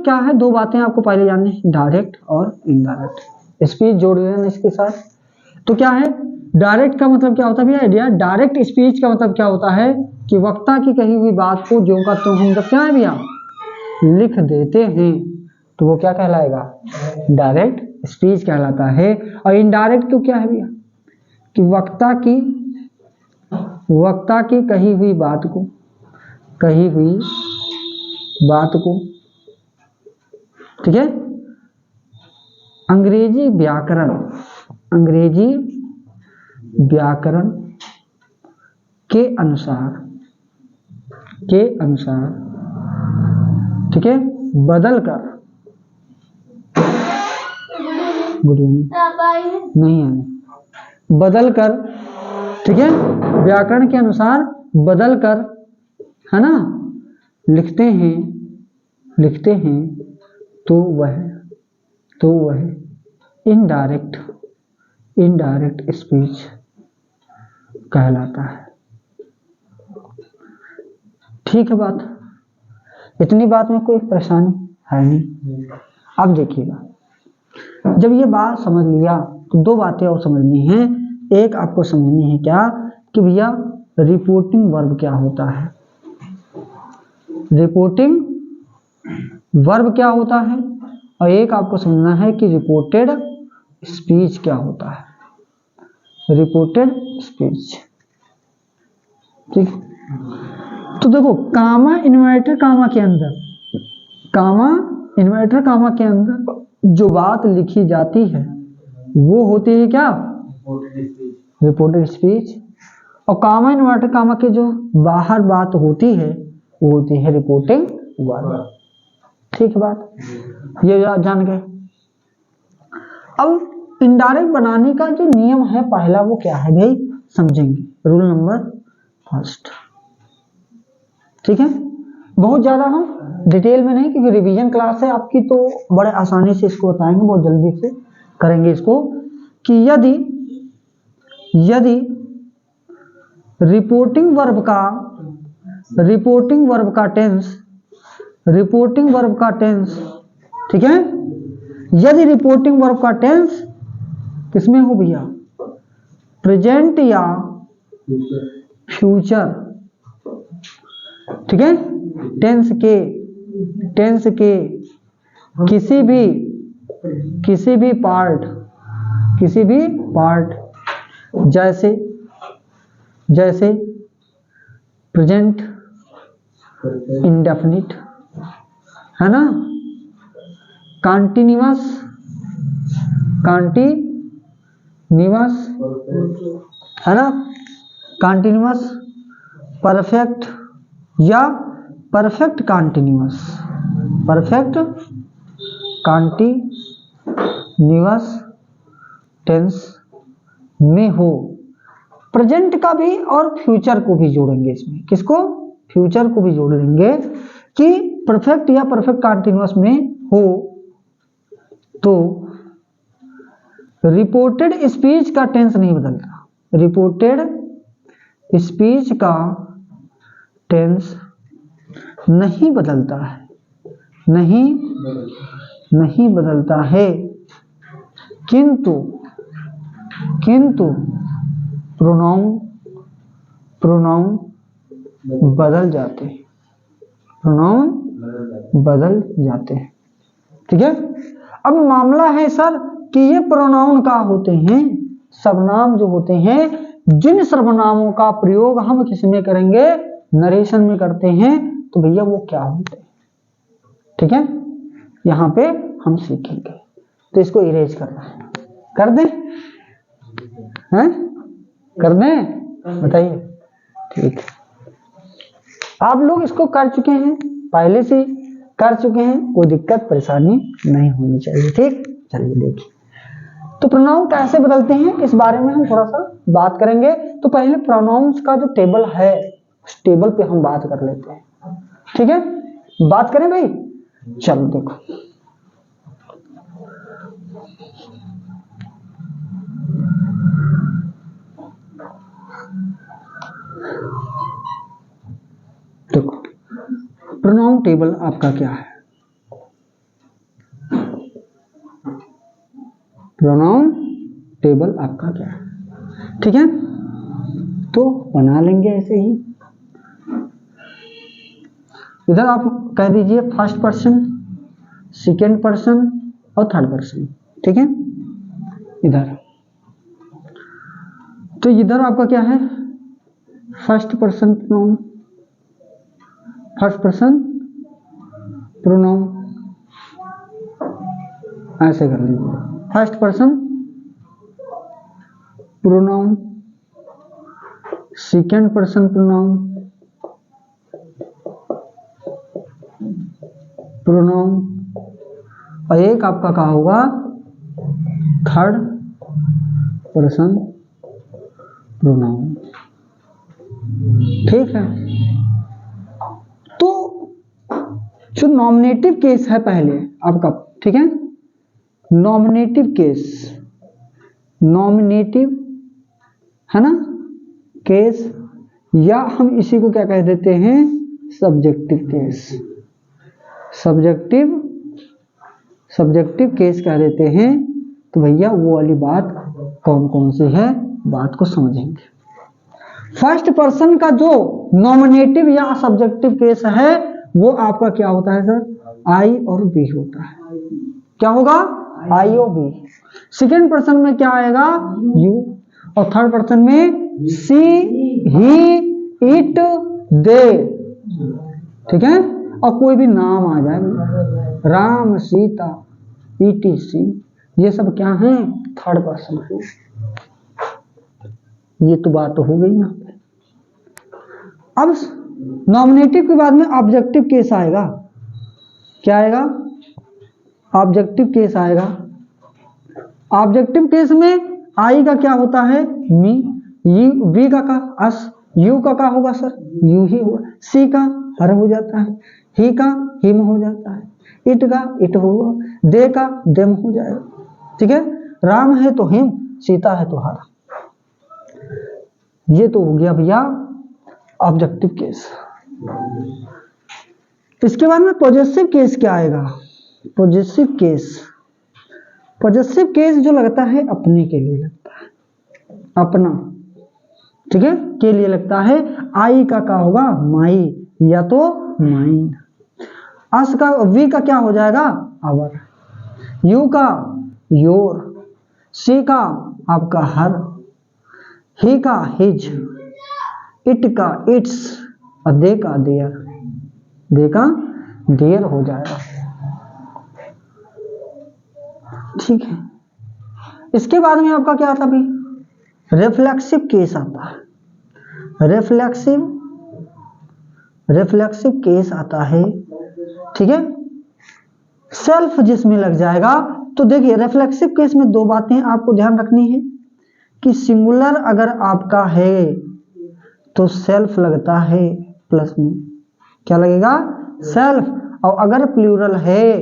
क्या है, दो बातें आपको पहले जाननी है, डायरेक्ट और इनडायरेक्ट। स्पीच जोड़ लेना इसके साथ। तो क्या है डायरेक्ट का मतलब क्या होता है भैया, डायरेक्ट स्पीच का मतलब क्या होता है कि वक्ता की कही हुई बात को ज्यों का त्यों हम जब क्या है भैया लिख देते हैं तो वो क्या कहलाएगा, डायरेक्ट स्पीच कहलाता है। और इनडायरेक्ट तो क्या है भैया कि वक्ता की कही हुई बात को ठीक है अंग्रेजी व्याकरण के अनुसार ठीक है बदल कर नहीं है बदल कर ठीक है व्याकरण के अनुसार बदल कर है ना लिखते हैं तो वह इनडायरेक्ट स्पीच कहलाता है। ठीक है बात, इतनी बात में कोई परेशानी है नहीं। अब देखिएगा जब ये बात समझ लिया तो दो बातें और समझनी है। एक आपको समझनी है क्या कि भैया रिपोर्टिंग वर्ब क्या होता है, और एक आपको समझना है कि रिपोर्टेड स्पीच क्या होता है, रिपोर्टेड स्पीच। ठीक तो देखो कामा इन्वर्टर कामा के अंदर जो बात लिखी जाती है वो होती है क्या, रिपोर्टेड स्पीच। और कामा इन्वर्टर कामा के जो बाहर बात होती है वो होती है रिपोर्टिंग वर्ब। ठीक है बात, ये जान गए। अब इनडायरेक्ट बनाने का जो नियम है पहला वो क्या है भाई समझेंगे, रूल नंबर फर्स्ट। ठीक है बहुत ज्यादा हम डिटेल में नहीं क्योंकि रिवीजन क्लास है आपकी तो बड़े आसानी से इसको बताएंगे, बहुत जल्दी से करेंगे इसको कि यदि रिपोर्टिंग वर्ब का टेंस ठीक है यदि रिपोर्टिंग वर्ब का टेंस किसमें हो भैया, प्रेजेंट या फ्यूचर। ठीक है टेंस के किसी भी पार्ट जैसे प्रेजेंट इंडेफिनिट है ना, कॉन्टिन्यूअस है ना, कॉन्टिन्यूअस परफेक्ट या परफेक्ट कॉन्टिन्यूअस टेंस में हो। प्रेजेंट का भी और फ्यूचर को भी जोड़ेंगे इसमें, किसको, फ्यूचर को भी जोड़ लेंगे कि परफेक्ट या परफेक्ट कॉन्टिन्यूअस में हो तो रिपोर्टेड स्पीच का टेंस नहीं बदलता, रिपोर्टेड स्पीच का टेंस नहीं बदलता है किंतु प्रोनाउन बदल जाते हैं। ठीक है अब मामला है सर कि ये प्रोनाउन का होते हैं, सर्वनाम जो होते हैं, जिन सर्वनामों का प्रयोग हम किस में करेंगे, नरेशन में करते हैं, तो भैया वो क्या होते हैं। ठीक है यहां पे हम सीखेंगे, तो इसको इरेज करना है, कर दें हैं, कर दें बताइए। ठीक आप लोग इसको कर चुके हैं, पहले से कर चुके हैं, कोई दिक्कत परेशानी नहीं होनी चाहिए। ठीक चलिए देखिए तो प्रोनाउन कैसे बदलते हैं इस बारे में हम थोड़ा सा बात करेंगे। तो पहले प्रोनाउंस का जो टेबल है उस टेबल पे हम बात कर लेते हैं। ठीक है बात करें भाई, चलो देखो प्रोनाउन टेबल आपका क्या है, प्रोनाउन टेबल आपका क्या है, ठीक है। तो बना लेंगे ऐसे ही। इधर आप कह दीजिए फर्स्ट पर्सन, सेकेंड पर्सन और थर्ड पर्सन, ठीक है। इधर तो इधर आपका क्या है, first person pronoun, first person pronoun ऐसे कर लीजिए, first person pronoun, second person pronoun, pronoun और एक आपका क्या होगा, थर्ड पर्सन प्रोनाउन, ठीक है। तो जो नॉमिनेटिव केस है पहले आपका, ठीक है, नॉमिनेटिव केस, नॉमिनेटिव है ना केस, या हम इसी को क्या कह देते हैं, सब्जेक्टिव केस, सब्जेक्टिव केस कह देते हैं। तो भैया वो वाली बात कौन कौन सी है, बात को समझेंगे। फर्स्ट पर्सन का जो नॉमिनेटिव या सब्जेक्टिव केस है वो आपका क्या होता है सर, आई और बी होता है। क्या होगा, आई और बी। सेकेंड पर्सन में क्या आएगा, यू, और थर्ड पर्सन में सी, ही, इट, दे, ठीक है। और कोई भी नाम आ जाए, राम, सीता, ETC, ये सब क्या है, थर्ड पर्सन है। ये तो बात तो हो गई यहाँ पे। अब नॉमिनेटिव के बाद में ऑब्जेक्टिव केस आएगा, क्या आएगा, ऑब्जेक्टिव केस आएगा। ऑब्जेक्टिव केस में आई का क्या होता है, मी, यू, बी का अस, यू का क्या होगा सर, यू ही होगा, सी का हर हो जाता है, ही का हिम हो जाता है, इट का इट होगा, दे का देम हो जाएगा, ठीक है। राम है तो हिम, सीता है तो हर। ये तो हो गया भैया ऑब्जेक्टिव केस। इसके बाद में पॉजेसिव केस क्या आएगा, पॉजेसिव केस, पॉजेसिव केस जो लगता है अपने के लिए लगता है, अपना, ठीक है, के लिए लगता है। आई का क्या होगा, माई या तो माइन, अस का, वी का क्या हो जाएगा, आवर, यू का योर, सी का आपका हर, ही का हिज, इट का इट्स, और दे का देयर, दे का देयर हो जाएगा, ठीक है। इसके बाद में आपका क्या आता है, रिफ्लेक्सिव केस आता है, रिफ्लेक्सिव केस आता है, ठीक है। सेल्फ जिसमें लग जाएगा। तो देखिए रिफ्लेक्सिव केस में दो बातें आपको ध्यान रखनी है कि सिंगुलर अगर आपका है तो सेल्फ लगता है प्लस में, क्या लगेगा, सेल्फ, और अगर प्लूरल है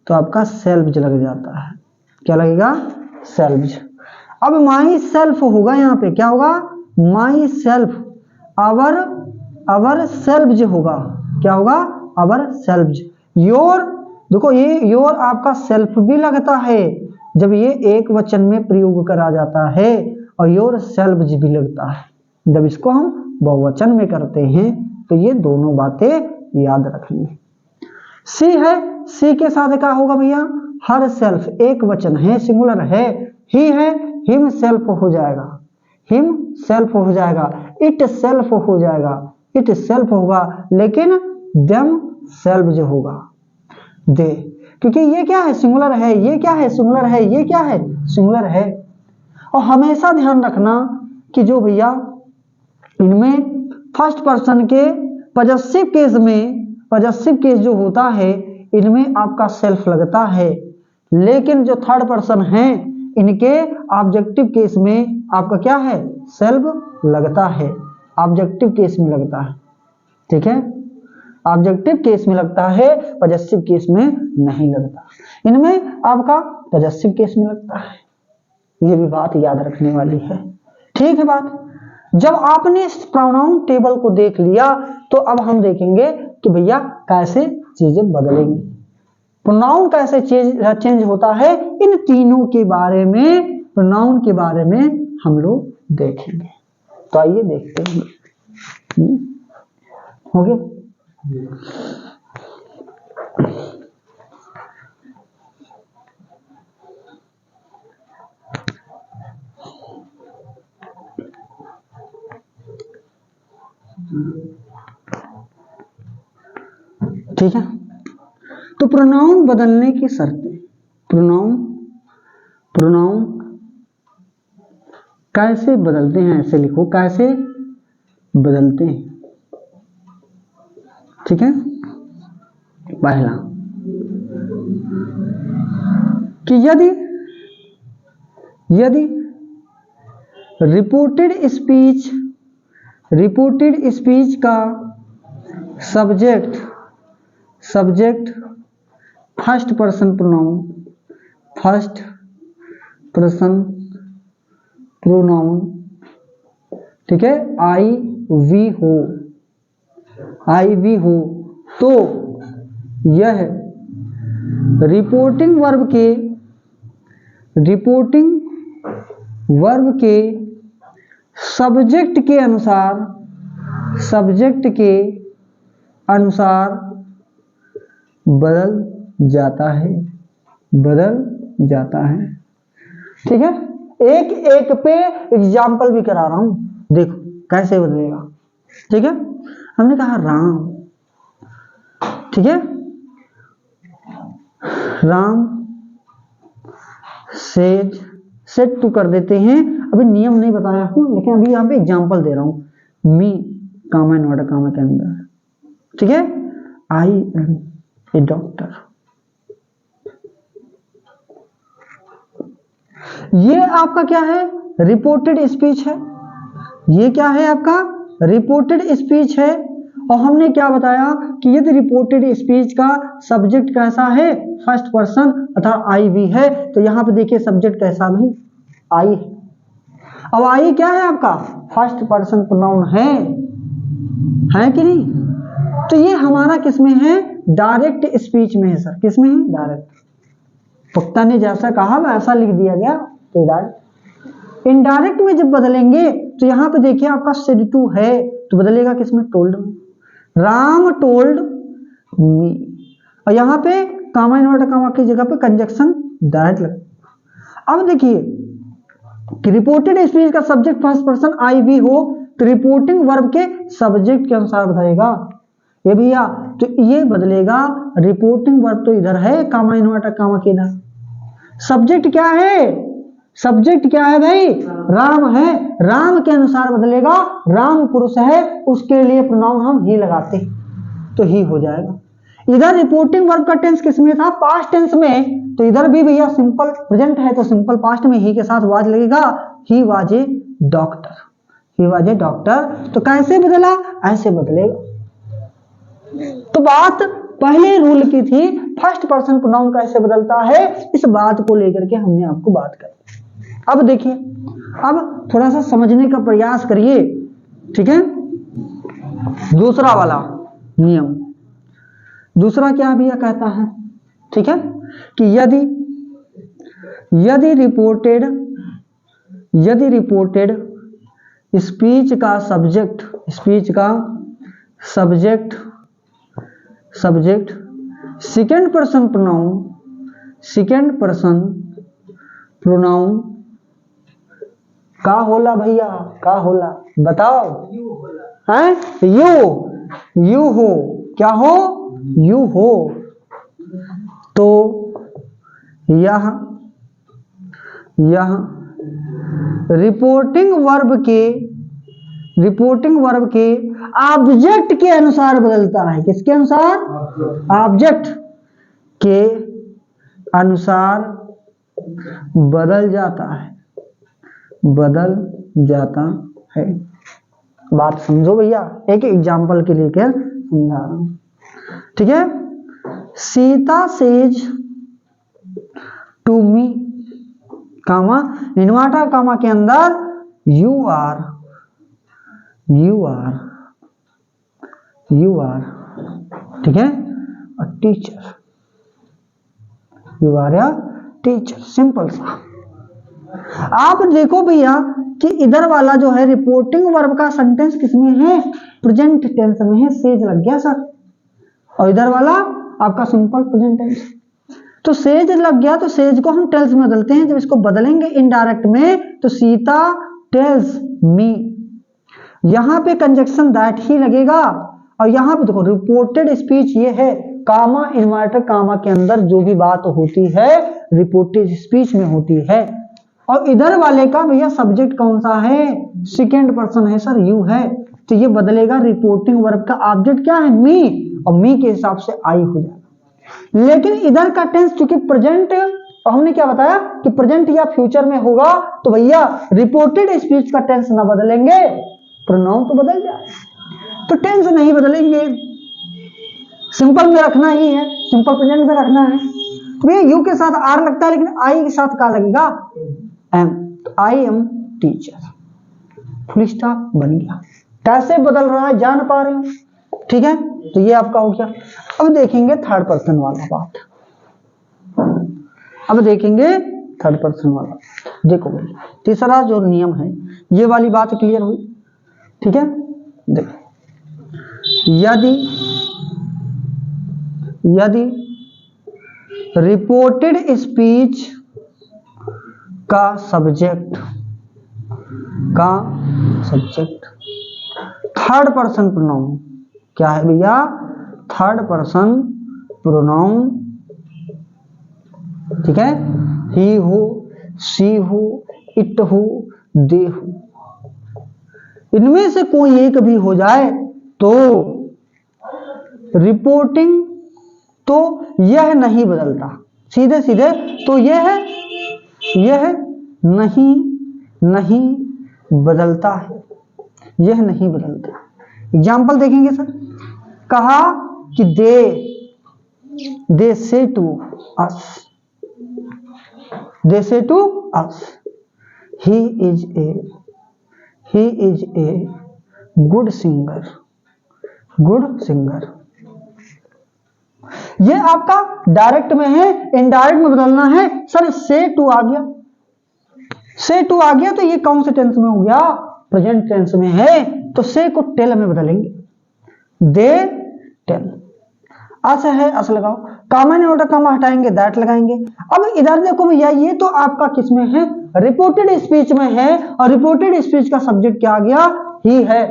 तो आपका सेल्फ लग जाता है, क्या लगेगा, सेल्फ। अब माई सेल्फ होगा, यहाँ पे क्या होगा, माई सेल्फ, अवर सेल्फ होगा, क्या होगा, अवर सेल्फ। योर, देखो ये योर आपका सेल्फ भी लगता है जब ये एक वचन में प्रयोग करा जाता है, और योर सेल्फ भी लगता है जब इसको हम बहुवचन में करते हैं। तो ये दोनों बातें याद रखनी है। सी है, सी के साथ क्या होगा भैया, हर सेल्फ, एक वचन है, सिंगुलर है। ही है, हिम सेल्फ हो जाएगा, हिम सेल्फ हो जाएगा, इट सेल्फ हो जाएगा, इट सेल्फ होगा, लेकिन देम सेल्फ जो होगा, दे, क्योंकि ये क्या है, सिंगुलर है, ये क्या है, सिंगुलर है, ये क्या है, सिंगुलर है। और हमेशा ध्यान रखना कि जो भैया इनमें फर्स्ट पर्सन के पॉजेसिव केस में, पॉजेसिव केस जो होता है इनमें आपका सेल्फ लगता है, लेकिन जो थर्ड पर्सन है इनके ऑब्जेक्टिव केस में आपका क्या है, सेल्फ लगता है, ऑब्जेक्टिव केस में लगता है, ठीक है, ऑब्जेक्टिव केस में लगता है, पॉजेसिव केस में नहीं लगता। इनमें आपका पॉजेसिव केस में लगता है, ये भी बात याद रखने वाली है, ठीक है बात। जब आपने इस प्रोनाउन टेबल को देख लिया तो अब हम देखेंगे कि भैया कैसे चीजें बदलेंगी। प्रोनाउन कैसे चेंज होता है, इन तीनों के बारे में, प्रोनाउन के बारे में हम लोग देखेंगे। तो आइए देखते हैं। हो गया? ठीक है, तो प्रोनाउन बदलने की शर्तें, प्रोनाउन कैसे बदलते हैं, ऐसे लिखो, कैसे बदलते हैं। ठीक है, पहला कि यदि रिपोर्टेड स्पीच का सब्जेक्ट फर्स्ट पर्सन प्रोनाउन, ठीक है, आई वी हो, तो यह रिपोर्टिंग वर्ब के सब्जेक्ट के अनुसार बदल जाता है। ठीक है, एक एक पे एग्जाम्पल भी करा रहा हूं, देखो कैसे बदलेगा। ठीक है, हमने कहा राम, ठीक है, राम सेट टू कर देते हैं। अभी नियम नहीं बताया हूं, लेकिन अभी यहाँ पे एग्जाम्पल दे रहा हूं। मी कामा नॉट कामा के अंदर, ठीक है, आई एम ए डॉक्टर। ये आपका क्या है, रिपोर्टेड स्पीच है। ये क्या है आपका, रिपोर्टेड स्पीच है। और हमने क्या बताया कि यदि रिपोर्टेड स्पीच का सब्जेक्ट कैसा है, फर्स्ट पर्सन अर्थात आई वी है, तो यहां पे देखिए सब्जेक्ट कैसा भी आई है। अब आई क्या है आपका, फर्स्ट पर्सन प्रोनाउन है कि नहीं? तो ये हमारा किसमें है, डायरेक्ट स्पीच में है सर। किसमें है, डायरेक्ट। वक्ता ने जैसा कहा वैसा लिख दिया गया, तो डायरेक्ट। इनडायरेक्ट में जब बदलेंगे तो यहां पे देखिए आपका सेड टू है, तो बदलेगा किसमें, टोल्ड में। राम टोल्ड मी, और यहां पे कामा इन्वर्टर कामा की जगह पे कंजक्शन डायरेक्ट लगा। अब देखिए कि रिपोर्टेड स्पीच का subject first person I we हो, तो रिपोर्टिंग वर्ब के सब्जेक्ट के अनुसार बदलेगा। ये भैया, तो ये बदलेगा, रिपोर्टिंग वर्ब तो इधर है, कामा इन्वर्टर कामा के इधर। सब्जेक्ट क्या है भाई, राम है, राम के अनुसार बदलेगा। राम पुरुष है, उसके लिए प्रोनाउन हम ही लगाते, तो ही हो जाएगा। इधर रिपोर्टिंग वर्ब का टेंस किसमें था, पास्ट टेंस में, तो इधर भी भैया सिंपल प्रेजेंट है, तो सिंपल पास्ट में ही के साथ वाज लगेगा। He was a doctor. तो कैसे बदला, ऐसे बदलेगा। तो बात पहले रूल की थी, फर्स्ट पर्सन प्रोनाउन कैसे बदलता है, इस बात को लेकर के हमने आपको बात करी। अब देखिए, अब थोड़ा सा समझने का प्रयास करिए। ठीक है, दूसरा वाला नियम, दूसरा क्या भैया कहता है, ठीक है, कि यदि रिपोर्टेड स्पीच का सब्जेक्ट सेकंड पर्सन प्रोनाउन का होला भैया, का होला बताओ, हैं, यू हो, क्या हो, यू हो, तो यह रिपोर्टिंग वर्ब के ऑब्जेक्ट के अनुसार बदलता है। किसके अनुसार, ऑब्जेक्ट के अनुसार बदल जाता है। बात समझो भैया, एक एग्जाम्पल के लिए क्या समझा रहा हूं। ठीक है, Sita says to me, comma inverted comma के अंदर यू आर, ठीक है, a teacher. You are a teacher, simple सा। आप देखो भैया कि इधर वाला जो है रिपोर्टिंग वर्ब का सेंटेंस किसमें है, प्रेजेंट टेंस में है, सेज लग गया सर। और इधर वाला आपका सिंपल प्रेजेंट टेंस। तो सेज लग गया तो सेज को हम टेल्स में बदलते हैं। जब इसको बदलेंगे इनडायरेक्ट में तो सीता टेल्स मी, यहां पे कंजक्शन दैट ही लगेगा। और यहां पे देखो रिपोर्टेड स्पीच ये है, कामा इन्वर्टर कामा के अंदर जो भी बात होती है रिपोर्टेड स्पीच में होती है। और इधर वाले का भैया सब्जेक्ट कौन सा है, सेकेंड पर्सन है सर, यू है। तो ये बदलेगा, रिपोर्टिंग वर्ब का ऑब्जेक्ट क्या है, मी, और मी के हिसाब से आई हो जाएगा। लेकिन इधर का टेंस चूंकि प्रेजेंट, और हमने क्या बताया कि प्रेजेंट या फ्यूचर में होगा, तो भैया रिपोर्टेड स्पीच का टेंस ना बदलेंगे, प्रोनाउन तो बदल जाए। तो टेंस नहीं बदलेंगे, सिंपल में रखना ही है, सिंपल प्रेजेंट में रखना है। तो ये यू के साथ आर लगता है, लेकिन आई के साथ क्या लगेगा, am. I am teacher, full stop बन गया। कैसे बदल रहा है जान पा रहे हो, ठीक है। तो ये आपका हो गया। अब देखेंगे थर्ड पर्सन वाला बात, अब देखेंगे थर्ड पर्सन वाला। देखो भाई तीसरा जो नियम है, ये वाली बात क्लियर हुई, ठीक है। देखो यदि रिपोर्टेड स्पीच का सब्जेक्ट थर्ड पर्सन प्रोनाउन क्या है भैया, थर्ड पर्सन प्रोनाउन, ठीक है। ही हो, शी हो, इट हो, दे हो, इनमें से कोई एक भी हो जाए तो रिपोर्टिंग तो यह नहीं बदलता, सीधे सीधे तो यह नहीं बदलता है, यह नहीं बदलता। एग्जाम्पल देखेंगे सर, कहा कि they say to us he is a good singer. ये आपका डायरेक्ट में है, इनडायरेक्ट में बदलना है सर। से टू आ गया तो ये कौन से टेंस में हो गया, प्रेजेंट टेंस में है, तो से को टेल में बदलेंगे, दे टेल। अस है, अस लगाओ, कामा ने ऑर्डर कामा हटाएंगे, दैट लगाएंगे। अब इधर देखो भैया, ये तो आपका किस में है, रिपोर्टेड स्पीच में है, और रिपोर्टेड स्पीच का सब्जेक्ट क्या आ गया, ही है।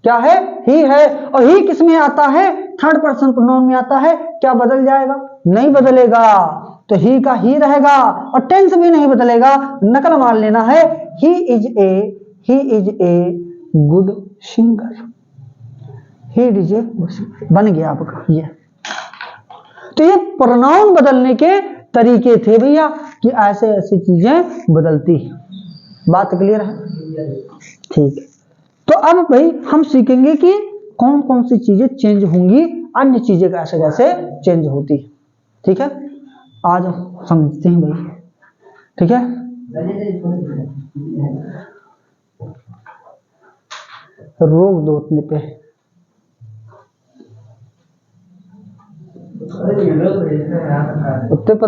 क्या है, ही है। और ही किस में आता है, थर्ड पर्सन प्रोनाउन में आता है। क्या बदल जाएगा, नहीं बदलेगा, तो ही का ही रहेगा, और टेंस भी नहीं बदलेगा, नकल मार लेना है। ही इज ए गुड सिंगर, बन गया आपका ये। तो ये प्रोनाउन बदलने के तरीके थे भैया, कि ऐसे ऐसी चीजें बदलती है। बात क्लियर है, ठीक है। तो अब भाई हम सीखेंगे कि कौन कौन सी चीजें चेंज होंगी, अन्य चीजें कैसे कैसे चेंज होती है, ठीक है। आज समझते हैं भाई, ठीक है। रोक दो अपने पे, उत्ते पर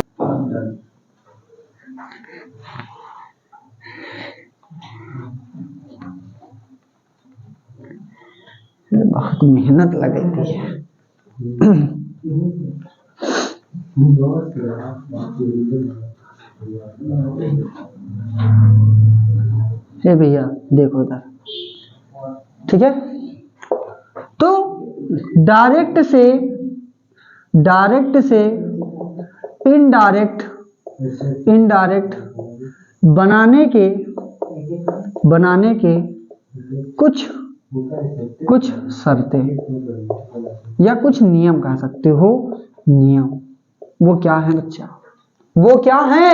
बहुत मेहनत लगती है। ये भैया देखो इधर, ठीक है। तो डायरेक्ट से इनडायरेक्ट बनाने के कुछ शर्तें या कुछ नियम कह सकते हो, नियम। वो क्या है बच्चा, वो क्या है,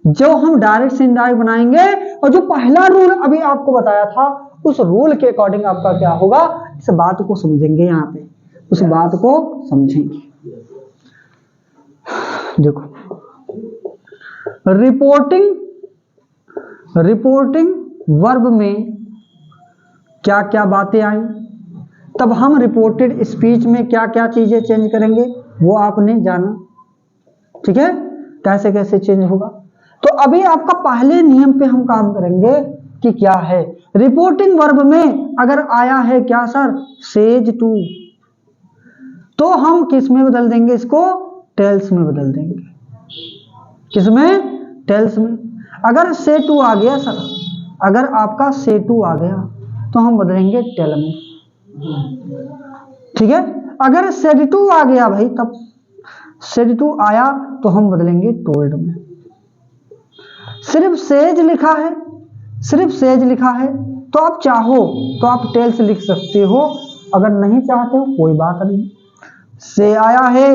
जो हम डायरेक्ट से इनडायरेक्ट बनाएंगे, और जो पहला रूल अभी आपको बताया था, उस रूल के अकॉर्डिंग आपका क्या होगा, इस बात को समझेंगे। यहाँ पे उस बात को समझेंगे। देखो रिपोर्टिंग वर्ब में क्या क्या बातें आई, तब हम रिपोर्टेड स्पीच में क्या क्या चीजें चेंज करेंगे, वो आपने जाना, ठीक है। कैसे कैसे चेंज होगा। तो अभी आपका पहले नियम पे हम काम करेंगे कि क्या है रिपोर्टिंग वर्ब में अगर आया है क्या सर सेज टू, तो हम किस में बदल देंगे इसको, टेल्स में बदल देंगे। किसमें, टेल्स में। अगर से टू आ गया सर, अगर आपका से टू आ गया तो हम बदलेंगे टेल में, ठीक है। अगर सेड टू आ गया भाई, तब सेड टू आया तो हम बदलेंगे टोल्ड में। सिर्फ सेज लिखा है, सिर्फ सेज लिखा है तो आप चाहो तो आप टेल्स लिख सकते हो, अगर नहीं चाहते हो कोई बात नहीं। से आया है,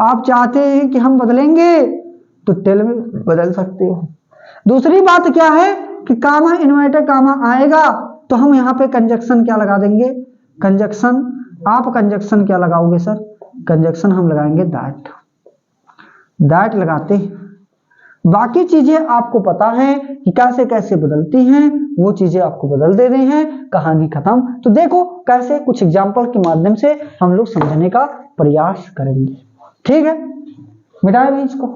आप चाहते हैं कि हम बदलेंगे तो टेल में बदल सकते हो। दूसरी बात क्या है कि कामा इन्वर्टर कामा आएगा तो हम यहाँ पे कंजक्शन क्या लगा देंगे, कंजक्शन। आप कंजक्शन क्या लगाओगे सर, कंजक्शन हम लगाएंगे दैट, दैट लगाते हैं। बाकी चीजें आपको पता है कि कैसे कैसे बदलती हैं, वो चीजें आपको बदल दे रहे हैं, कहानी खत्म। तो देखो कैसे कुछ एग्जाम्पल के माध्यम से हम लोग समझने का प्रयास करेंगे, ठीक है। मिटाए भाई इसको।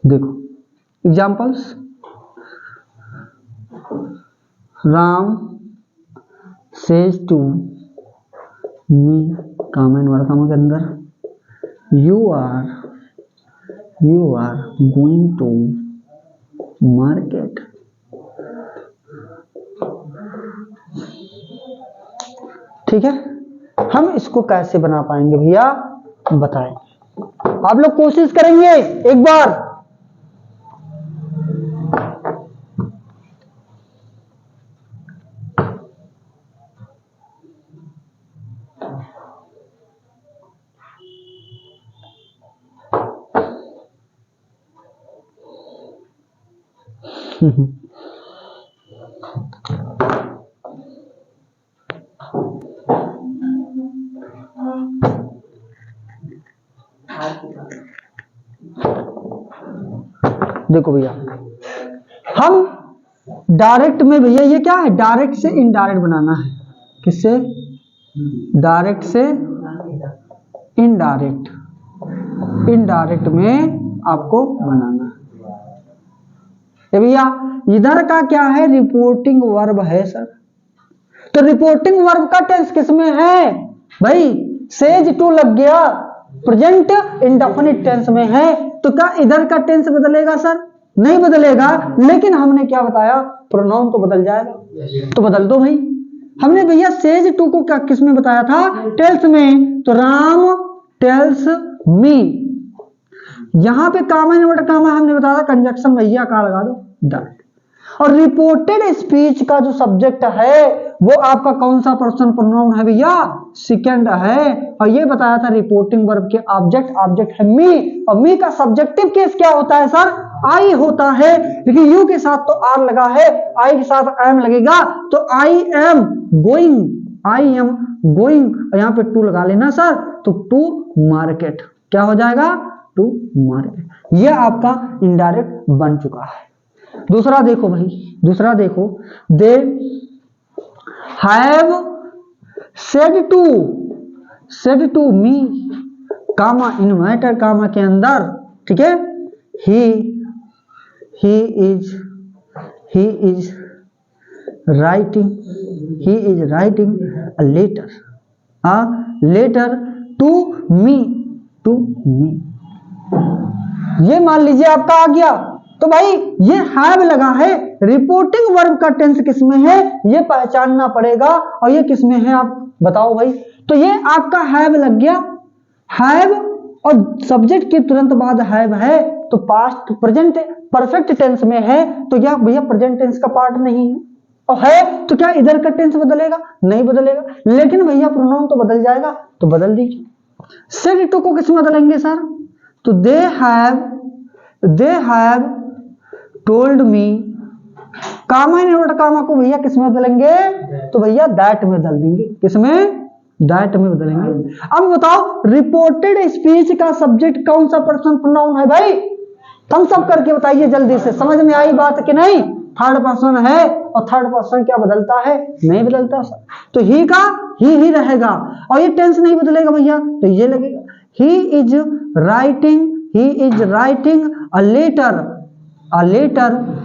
देखो examples, Ram says to me, comma inverted comma के अंदर, you are going to market. ठीक है, हम इसको कैसे बना पाएंगे भैया बताएं, आप लोग कोशिश करेंगे एक बार। देखो भैया, हम डायरेक्ट में भैया ये क्या है, डायरेक्ट से इनडायरेक्ट बनाना है। किससे, डायरेक्ट से इनडायरेक्ट, इनडायरेक्ट में आपको बनाना है भैया। इधर का क्या है, रिपोर्टिंग वर्ब है सर, तो रिपोर्टिंग वर्ब का टेंस किसमें है भाई, सेज टू लग गया, प्रेजेंट इंडेफिनिट टेंस में है। तो क्या इधर का टेंस बदलेगा सर, नहीं बदलेगा, लेकिन हमने क्या बताया, प्रोनाउन तो बदल जाएगा, तो बदल दो भाई। हमने भैया सेज टू को क्या किसमें बताया था, टेल्स में, तो राम टेल्स मी। यहां पे कामा इन्वर्ट कामा हमने बताया कंजक्शन भैया का लगा दो दैट। और रिपोर्टेड स्पीच का जो सब्जेक्ट है वो आपका कौन सा पर्सन प्रोनाउन है भैया, सेकंड है। और ये बताया था रिपोर्टिंग वर्ब के ऑब्जेक्ट, ऑब्जेक्ट है मी, और मी का सब्जेक्टिव केस क्या होता है सर, आई होता है। लेकिन यू के साथ तो आर लगा है, आई के साथ एम लगेगा, तो I am going, I am going, और यहां पे टू लगा लेना सर, तो टू मार्केट क्या हो जाएगा, टू मार्केट। ये आपका इनडायरेक्ट बन चुका है। दूसरा देखो भाई, दूसरा देखो, they have said to me, comma inverted comma के अंदर, ठीक है, he is writing a letter to me, ये मान लीजिए आपका आ गया। तो भाई ये हैव लगा है, रिपोर्टिंग वर्ब का टेंस किसमें है ये पहचानना पड़ेगा, और ये किसमें है आप बताओ भाई। तो ये आपका हैव लग गया, हैव और सब्जेक्ट के तुरंत बाद हैव है, तो पास्ट प्रेजेंट परफेक्ट टेंस में है, तो क्या भैया प्रेजेंट टेंस का पार्ट नहीं है, और है तो क्या इधर का टेंस बदलेगा, नहीं बदलेगा, लेकिन भैया प्रोनाउन तो बदल जाएगा, तो बदल दीजिए। सेड टू को किसमें बदलेंगे सर, तो they have told me comma inverted comma को भैया किस में बदलेंगे, तो भैया दैट में बदल देंगे, किसमें, दैट में बदलेंगे। अब बताओ रिपोर्टेड स्पीच का सब्जेक्ट कौन सा पर्सन प्रोनाउन है भाई, थम्स अप करके बताइए जल्दी से, समझ में आई बात कि नहीं। थर्ड पर्सन है, और थर्ड पर्सन क्या बदलता है, नहीं बदलता सर, तो ही का ही रहेगा, और ये टेंस नहीं बदलेगा भैया, तो ये लगेगा he is writing a letter.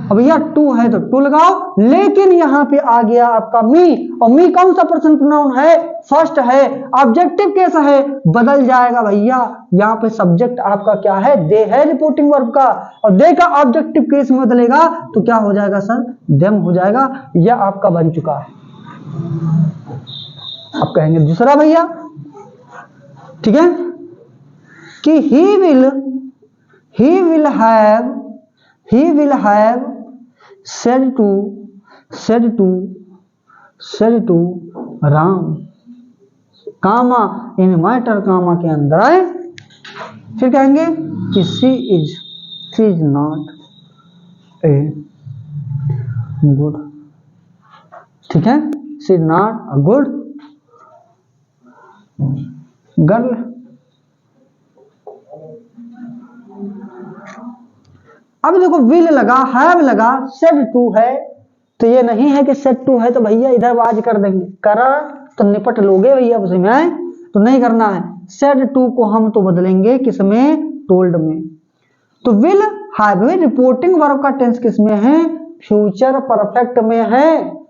अब भैया टू है तो टू लगाओ, लेकिन यहाँ पे आ गया आपका मी, और मी कौन सा पर्सन प्रोनाउन है, फर्स्ट है, ऑब्जेक्टिव केस है, बदल जाएगा भैया, यहाँ पे सब्जेक्ट आपका क्या है, दे है रिपोर्टिंग वर्ब का, और दे का ऑब्जेक्टिव केस में बदलेगा तो क्या हो जाएगा सर, देम हो जाएगा, यह आपका बन चुका है। आप कहेंगे दूसरा भैया, ठीक है, कि he will have said to Ram, comma inverted comma के अंदर आए, फिर कहेंगे कि she is not a good, ठीक है, she is not a good girl. अब देखो विल लगा, हैव लगा, सेड टू है, तो ये नहीं है कि सेड टू है तो भैया इधर वाज कर देंगे, करा तो निपट लोगे भैया उसी में, तो नहीं करना है। सेड टू को हम तो बदलेंगे किसमें, टोल्ड में। तो विल हैव में रिपोर्टिंग वर्ब का टेंस किसमें है, फ्यूचर परफेक्ट में है।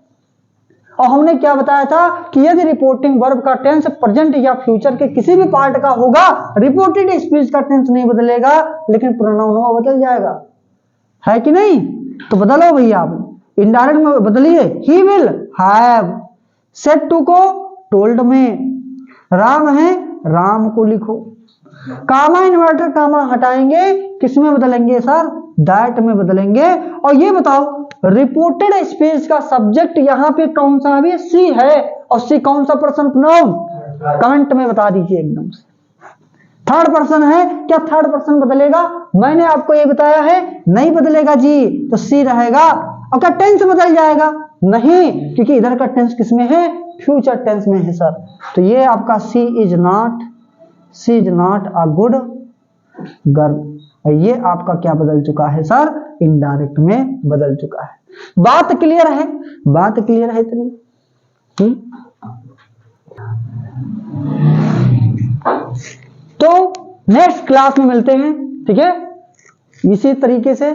और हमने क्या बताया था कि यदि रिपोर्टिंग वर्ब का टेंस प्रेजेंट या फ्यूचर के किसी भी पार्ट का होगा, रिपोर्टेड स्पीच का टेंस नहीं बदलेगा, लेकिन प्रोनाउन बदल जाएगा, है कि नहीं। तो बदलो भैया, आप इनडायरेक्ट में बदलिए, he will have, said to को टोल्ड में, राम है राम को लिखो, कामा इन्वर्टर कामा हटाएंगे, किसमें बदलेंगे सर, दैट में बदलेंगे। और ये बताओ रिपोर्टेड स्पीच का सब्जेक्ट यहाँ पे कौन सा है, सी है, और सी कौन सा पर्सन प्रोनाउन, कमेंट में बता दीजिए एकदम से। थर्ड पर्सन है, क्या थर्ड पर्सन बदलेगा, मैंने आपको ये बताया है नहीं बदलेगा जी, तो सी रहेगा। और क्या टेंस बदल जाएगा, नहीं, क्योंकि इधर का टेंस किसमें है, फ्यूचर टेंस में है सर। तो ये आपका she is not a good girl, ये आपका क्या बदल चुका है सर, इनडायरेक्ट में बदल चुका है। बात क्लियर है, बात क्लियर है इतनी। तो नेक्स्ट क्लास में मिलते हैं, ठीक है, इसी तरीके से।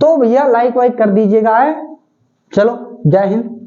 तो भैया लाइक वाइक कर दीजिएगा, चलो जय हिंद।